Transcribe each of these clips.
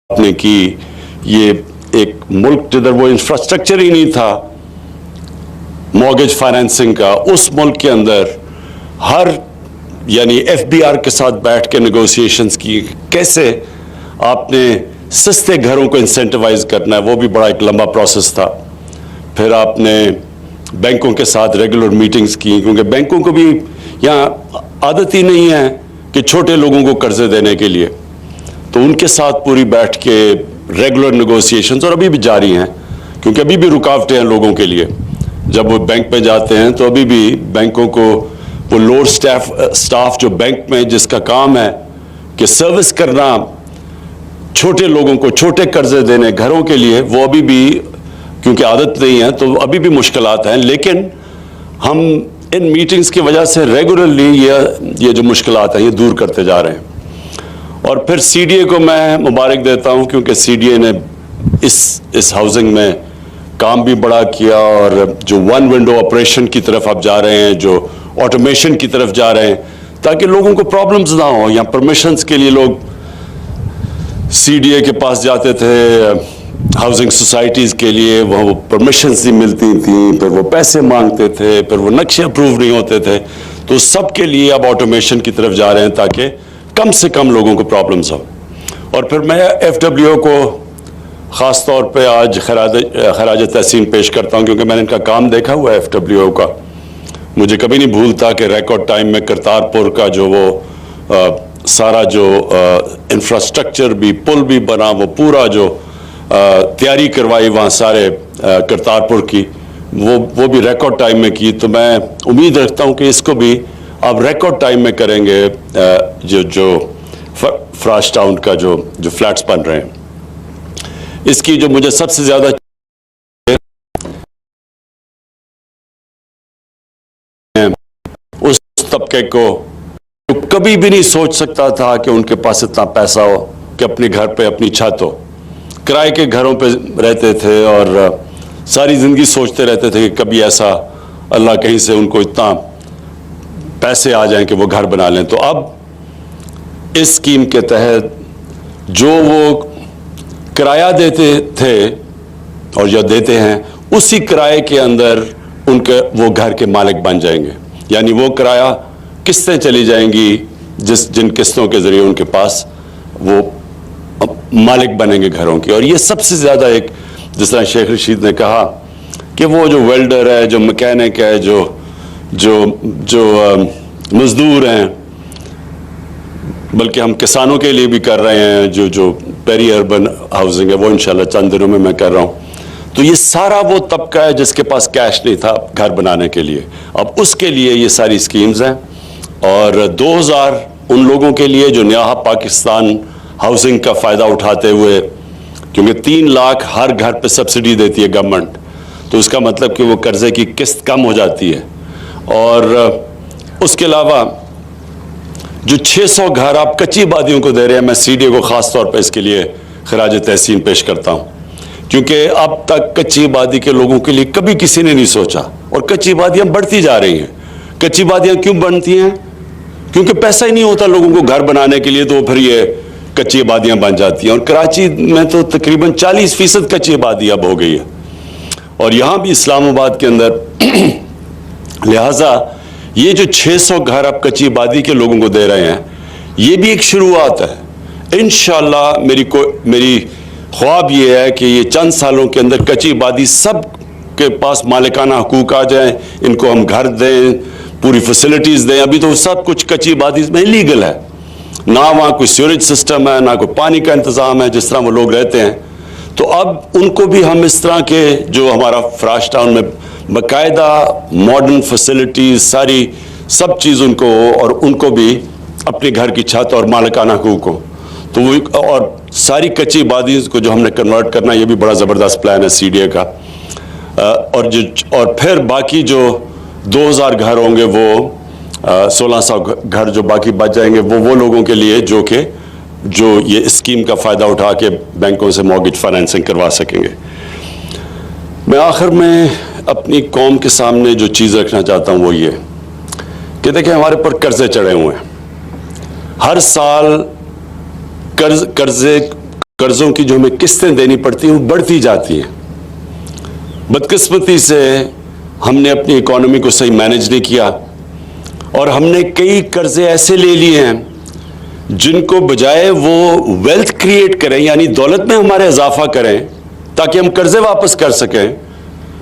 आपने की, ये एक मुल्क जिधर वो इंफ्रास्ट्रक्चर ही नहीं था मॉर्गेज फाइनेंसिंग का, उस मुल्क के अंदर हर यानी एफबीआर के साथ बैठ के नेगोशिएशंस की, कैसे आपने सस्ते घरों को इंसेंटिवाइज करना है, वो भी बड़ा एक लंबा प्रोसेस था। फिर आपने बैंकों के साथ रेगुलर मीटिंग्स की, क्योंकि बैंकों को भी यहाँ आदत ही नहीं है कि छोटे लोगों को कर्जे देने के लिए, तो उनके साथ पूरी बैठ के रेगुलर नेगोशिएशंस, और अभी भी जारी हैं, क्योंकि अभी भी रुकावटें हैं लोगों के लिए। जब वो बैंक में जाते हैं तो अभी भी बैंकों को वो लोअर स्टाफ जो बैंक में जिसका काम है कि सर्विस करना छोटे लोगों को, छोटे कर्जे देने घरों के लिए, वो अभी भी क्योंकि आदत नहीं है तो अभी भी मुश्किलात हैं। लेकिन हम इन मीटिंग्स की वजह से रेगुलरली ये जो मुश्किलात हैं ये दूर करते जा रहे हैं। और फिर सीडीए को मैं मुबारक देता हूं, क्योंकि सीडीए ने इस हाउसिंग में काम भी बड़ा किया, और जो वन विंडो ऑपरेशन की तरफ आप जा रहे हैं, जो ऑटोमेशन की तरफ जा रहे हैं, ताकि लोगों को प्रॉब्लम्स ना हो। या परमिशंस के लिए लोग सीडीए के पास जाते थे, हाउसिंग सोसाइटीज़ के लिए, वहाँ वो परमिशंस नहीं मिलती थी, फिर वो पैसे मांगते थे, फिर वो नक्शे अप्रूव नहीं होते थे। तो सब के लिए अब ऑटोमेशन की तरफ जा रहे हैं ताकि कम से कम लोगों को प्रॉब्लम्स हो। और फिर मैं एफडब्ल्यूओ को ख़ास तौर पे आज खराज तहसीन पेश करता हूँ, क्योंकि मैंने इनका काम देखा हुआ है एफडब्ल्यूओ का। मुझे कभी नहीं भूलता कि रिकॉर्ड टाइम में करतारपुर का जो वो सारा जो इंफ्रास्ट्रक्चर भी, पुल भी बना, वो पूरा जो तैयारी करवाई वहाँ सारे करतारपुर की, वो भी रिकॉर्ड टाइम में की। तो मैं उम्मीद रखता हूँ कि इसको भी अब रिकॉर्ड टाइम में करेंगे। जो फ्राश टाउन का जो फ्लैट्स बन रहे हैं, इसकी जो मुझे सबसे ज़्यादा उस तबके को जो कभी भी नहीं सोच सकता था कि उनके पास इतना पैसा हो कि अपने घर पे अपनी छत हो, किराए के घरों पे रहते थे और सारी ज़िंदगी सोचते रहते थे कि कभी ऐसा अल्लाह कहीं से उनको इतना पैसे आ जाएं कि वो घर बना लें। तो अब इस स्कीम के तहत जो वो किराया देते थे और जो देते हैं, उसी किराए के अंदर उनके वो घर के मालिक बन जाएंगे। यानी वो किराया किस्तें चली जाएंगी, जिन किस्तों के ज़रिए उनके पास वो मालिक बनेंगे घरों की। और ये सबसे ज़्यादा एक, जिस तरह शेख रशीद ने कहा कि वो जो वेल्डर है, जो मैकेनिक है, जो मजदूर हैं, बल्कि हम किसानों के लिए भी कर रहे हैं, जो पेरी अर्बन हाउसिंग है वो इंशाल्लाह चंद दिनों में मैं कर रहा हूँ। तो ये सारा वो तबका है जिसके पास कैश नहीं था घर बनाने के लिए, अब उसके लिए ये सारी स्कीम्स हैं। और 2000 उन लोगों के लिए जो नया पाकिस्तान हाउसिंग का फ़ायदा उठाते हुए, क्योंकि 3 लाख हर घर पे सब्सिडी देती है गवर्नमेंट, तो उसका मतलब कि वो कर्ज़े की किस्त कम हो जाती है। और उसके अलावा जो 600 घर आप कच्ची आबादियों को दे रहे हैं, मैं सीडीए को ख़ास तौर पर इसके लिए खराज तहसीन पेश करता हूँ, क्योंकि अब तक कच्ची आबादी के लोगों के लिए कभी किसी ने नहीं सोचा, और कच्ची आबादियाँ बढ़ती जा रही हैं। कच्ची आबादियाँ क्यों बनती हैं? क्योंकि पैसा ही नहीं होता लोगों को घर बनाने के लिए, तो फिर ये कच्ची आबादियाँ बन जाती हैं। और कराची में तो तकरीबन 40% कच्ची आबादी अब हो गई है, और यहाँ भी इस्लामाबाद के अंदर। लिहाजा ये जो 600 घर आप कच्ची आबादी के लोगों को दे रहे हैं, ये भी एक शुरुआत है। इंशाअल्लाह मेरी ख्वाब ये है कि ये चंद सालों के अंदर कच्ची आबादी सब के पास मालिकाना हुकूक आ जाए, इनको हम घर दें, पूरी फैसिलिटीज़ दें। अभी तो सब कुछ कच्ची आबादी में इलीगल है, ना वहाँ कोई सीवरेज सिस्टम है, ना कोई पानी का इंतज़ाम है जिस तरह वो लोग रहते हैं। तो अब उनको भी हम इस तरह के, जो हमारा फ्राश टाउन में बाकायदा मॉडर्न फैसिलिटीज़, सारी सब चीज़ उनको हो, और उनको भी अपने घर की छत और मालिकाना हुकूक हो। तो वो, और सारी कच्ची आबादी को जो हमने कन्वर्ट करना, ये भी बड़ा ज़बरदस्त प्लान है सीडीए का। और फिर बाकी जो 2000 घर होंगे, वो 1600 घर जो बाकी बच जाएंगे, वो लोगों के लिए जो ये स्कीम का फ़ायदा उठा के बैंकों से मॉर्गेज फाइनेंसिंग करवा सकेंगे। मैं आखिर में अपनी कौम के सामने जो चीज़ रखना चाहता हूँ वो ये कि देखिए, हमारे पर कर्जे चढ़े हुए हैं। हर साल कर्जे कर्जों की जो हमें किस्तें देनी पड़ती हैं वो बढ़ती जाती हैं। बदकिस्मती से हमने अपनी इकोनॉमी को सही मैनेज नहीं किया और हमने कई कर्जे ऐसे ले लिए हैं जिनको बजाय वो वेल्थ क्रिएट करें यानी दौलत में हमारे इजाफा करें ताकि हम कर्जे वापस कर सकें,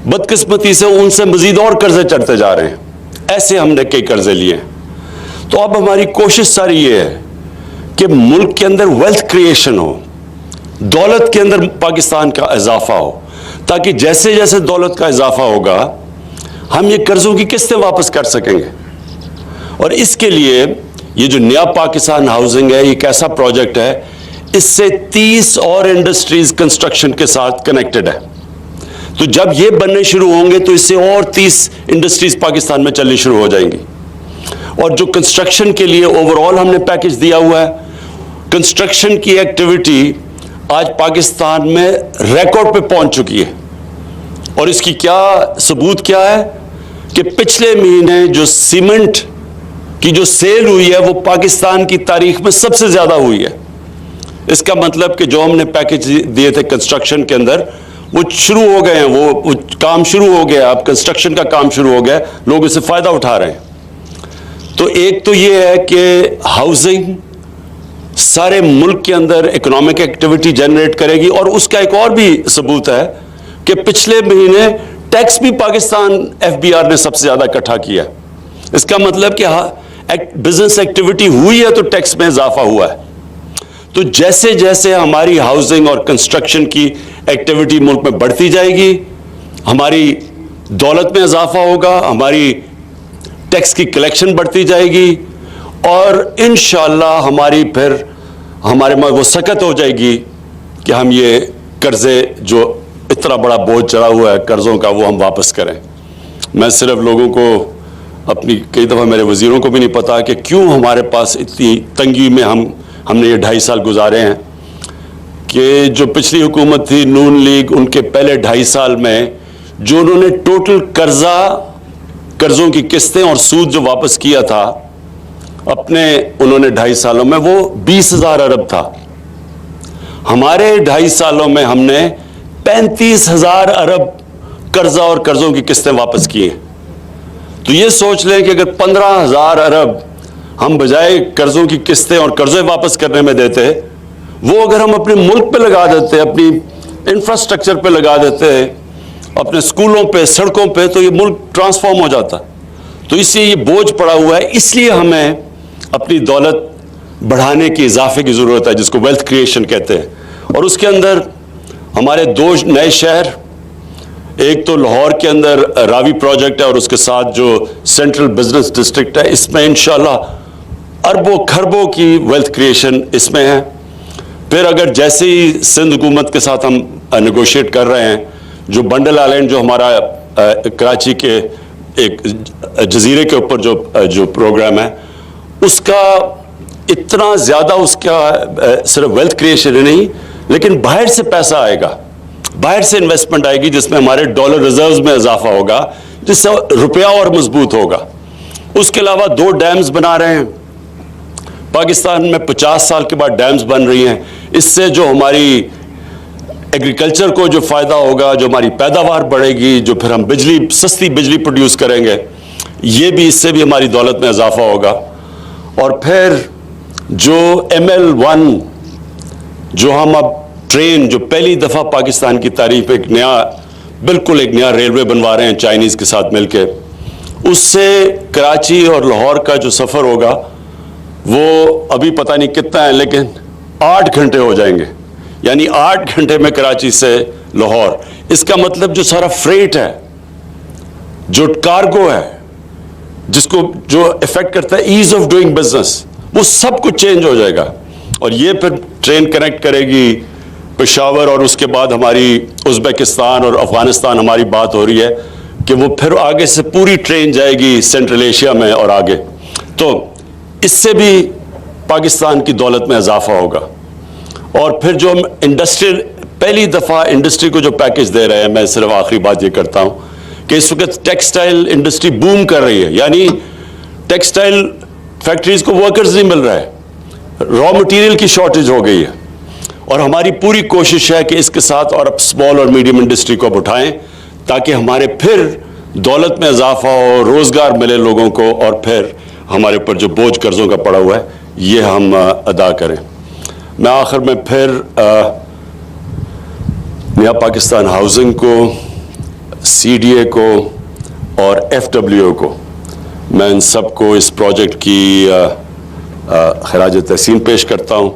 बदकिस्मती से उनसे मजीद और कर्जे चढ़ते जा रहे हैं। ऐसे हमने कई कर्जे लिए हैं। तो अब हमारी कोशिश सारी ये है कि मुल्क के अंदर वेल्थ क्रिएशन हो, दौलत के अंदर पाकिस्तान का इजाफा हो, ताकि जैसे जैसे दौलत का इजाफा होगा हम ये कर्जों की किस्तें वापस कर सकेंगे। और इसके लिए ये जो नया पाकिस्तान हाउसिंग है, ये एक ऐसा प्रोजेक्ट है, इससे 30 और इंडस्ट्रीज कंस्ट्रक्शन के साथ कनेक्टेड है। तो जब ये बनने शुरू होंगे तो इससे और 30 इंडस्ट्रीज पाकिस्तान में चलनी शुरू हो जाएंगी। और जो कंस्ट्रक्शन के लिए ओवरऑल हमने पैकेज दिया हुआ है, कंस्ट्रक्शन की एक्टिविटी आज पाकिस्तान में रिकॉर्ड पे पहुंच चुकी है। और इसकी क्या सबूत क्या है कि पिछले महीने जो सीमेंट की जो सेल हुई है वो पाकिस्तान की तारीख में सबसे ज्यादा हुई है। इसका मतलब कि जो हमने पैकेज दिए थे कंस्ट्रक्शन के अंदर वो शुरू हो गए हैं, वो काम शुरू हो गया, अब कंस्ट्रक्शन का काम शुरू हो गया, लोग इससे फायदा उठा रहे हैं। तो एक तो ये है कि हाउसिंग सारे मुल्क के अंदर इकोनॉमिक एक्टिविटी जनरेट करेगी। और उसका एक और भी सबूत है कि पिछले महीने टैक्स भी पाकिस्तान FBR ने सबसे ज्यादा इकट्ठा किया। इसका मतलब कि बिजनेस एक्टिविटी हुई है तो टैक्स में इजाफा हुआ है। तो जैसे जैसे हमारी हाउसिंग और कंस्ट्रक्शन की एक्टिविटी मुल्क में बढ़ती जाएगी, हमारी दौलत में इजाफा होगा, हमारी टैक्स की कलेक्शन बढ़ती जाएगी और इंशाअल्लाह हमारे में वो सकत हो जाएगी कि हम ये कर्जे जो इतना बड़ा बोझ चढ़ा हुआ है कर्जों का वो हम वापस करें। मैं सिर्फ लोगों को अपनी कई दफ़ा मेरे वज़ीरों को भी नहीं पता कि क्यों हमारे पास इतनी तंगी में हमने ये 2.5 साल गुजारे हैं कि जो पिछली हुकूमत थी नून लीग, उनके पहले 2.5 साल में जो उन्होंने टोटल कर्जों की किस्तें और सूद जो वापस किया था अपने उन्होंने 2.5 सालों में वो 20,000 अरब था। हमारे 2.5 सालों में हमने 35,000 अरब कर्जा और कर्जों की किस्तें वापस किए। तो ये सोच लें कि अगर 15,000 अरब हम बजाय कर्जों की किस्तें और कर्जे वापस करने में देते, वो अगर हम अपने मुल्क पे लगा देते, अपनी इंफ्रास्ट्रक्चर पे लगा देते, अपने स्कूलों पे, सड़कों पे, तो ये मुल्क ट्रांसफॉर्म हो जाता। तो इसलिए ये बोझ पड़ा हुआ है, इसलिए हमें अपनी दौलत बढ़ाने की, इजाफे की ज़रूरत है, जिसको वेल्थ क्रिएशन कहते हैं। और उसके अंदर हमारे 2 नए शहर, एक तो लाहौर के अंदर रावी प्रोजेक्ट है और उसके साथ जो सेंट्रल बिजनेस डिस्ट्रिक्ट है, इसमें इंशाल्लाह अरबों खरबों की वेल्थ क्रिएशन इसमें है। फिर अगर जैसे ही सिंध हुकूमत के साथ हम नेगोशिएट कर रहे हैं, जो बंडल आइलैंड जो हमारा कराची के एक जजीरे के ऊपर जो प्रोग्राम है, उसका इतना ज़्यादा उसका सिर्फ वेल्थ क्रिएशन ही नहीं, लेकिन बाहर से पैसा आएगा, बाहर से इन्वेस्टमेंट आएगी, जिसमें हमारे डॉलर रिजर्व्स में इजाफा होगा, जिससे रुपया और मजबूत होगा। उसके अलावा 2 डैम्स बना रहे हैं पाकिस्तान में, 50 साल के बाद डैम्स बन रही हैं। इससे जो हमारी एग्रीकल्चर को जो फ़ायदा होगा, जो हमारी पैदावार बढ़ेगी, जो फिर हम सस्ती बिजली प्रोड्यूस करेंगे, ये भी, इससे भी हमारी दौलत में इजाफा होगा। और फिर जो ML1 जो हम अब ट्रेन, जो पहली दफ़ा पाकिस्तान की तारीफ में बिल्कुल एक नया रेलवे बनवा रहे हैं चाइनीज़ के साथ मिलके, उससे कराची और लाहौर का जो सफ़र होगा वो अभी पता नहीं कितना है, लेकिन 8 घंटे हो जाएंगे। यानी 8 घंटे में कराची से लाहौर। इसका मतलब जो सारा फ्रेट है, जो कार्गो है, जिसको जो इफेक्ट करता है ईज ऑफ डूइंग बिजनेस, वो सब कुछ चेंज हो जाएगा। और ये फिर ट्रेन कनेक्ट करेगी पेशावर, और उसके बाद हमारी उज़्बेकिस्तान और अफगानिस्तान हमारी बात हो रही है कि वो फिर आगे से पूरी ट्रेन जाएगी सेंट्रल एशिया में और आगे। तो इससे भी पाकिस्तान की दौलत में इजाफा होगा। और फिर जो हम इंडस्ट्रियल, पहली दफ़ा इंडस्ट्री को जो पैकेज दे रहे हैं, मैं सिर्फ आखिरी बात ये करता हूँ कि इस वक्त टेक्सटाइल इंडस्ट्री बूम कर रही है, यानी टेक्सटाइल फैक्ट्रीज को वर्कर्स नहीं मिल रहा है, रॉ मटेरियल की शॉर्टेज हो गई है। और हमारी पूरी कोशिश है कि इसके साथ और स्मॉल और मीडियम इंडस्ट्री को अब उठाएं ताकि हमारे फिर दौलत में इजाफा हो, रोज़गार मिले लोगों को और फिर हमारे ऊपर जो बोझ कर्ज़ों का पड़ा हुआ है ये हम अदा करें। मैं आखिर में फिर नया पाकिस्तान हाउसिंग को, CDA को और FWO को, मैं इन सबको इस प्रोजेक्ट की खराज तहसीन पेश करता हूँ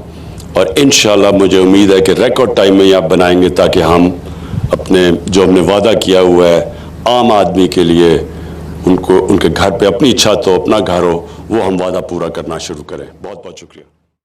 और इंशाअल्लाह मुझे उम्मीद है कि रिकॉर्ड टाइम में ये आप बनाएंगे ताकि हम अपने जो हमने वादा किया हुआ है आम आदमी के लिए, उनको उनके घर पे अपनी छत हो, अपना घर हो, वो हम वादा पूरा करना शुरू करें। बहुत बहुत शुक्रिया।